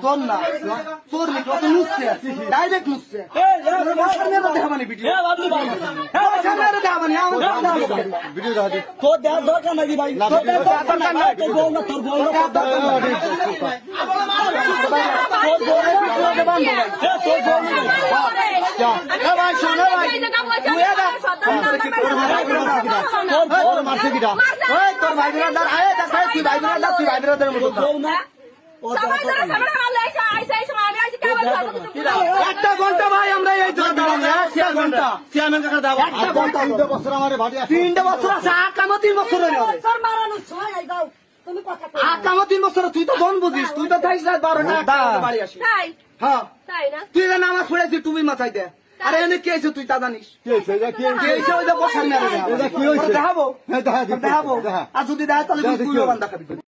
তোর না তোর নি কত নুসছে ডাইরেক্ট নুসছে সামনে দেখাবানি ভিডিও সামনে দেখাবানি ভিডিও দেখা দে তোর দেওয়ার দরকার নাকি ভাই তোর দেওয়ার দরকার নাই তোর বউ না তোর বউ না তোর ভাই শোনো ভাই তোর মারছে কিটা ওই তোর ভাই বিরাদার আয় দেখাই তুই ভাই বিরাদার তুই ভাই বিরাদার মতো বউ না একটা ঘন্টা ভাই আমরা এই ঘন্টা চেয়ারম্যান কাকা দাও একটা ঘন্টা 3 বছর আমার ভাড়ি আছে 3 বছর আছে আকামো 3 বছর হয়ে যাবে স্যার মারানো ছয় আই দাও তুমি কথা কই আকামো 3 বছর তুই তো জন বুঝিস তুই তো থাইস রাত 12টা বাড়ি আসিস তাই হ্যাঁ তাই না তুই না নামাজ পড়েছিস তুমি মাথায় দে আরে এনে কি হইছে তুই তা জানিস কি হইছে এটা কি হইছে ওই যে বসার মেরে এটা কি হইছে দেখাবো দেখাবো আর যদি দেখায় তাহলে তুই বান্দা খাবি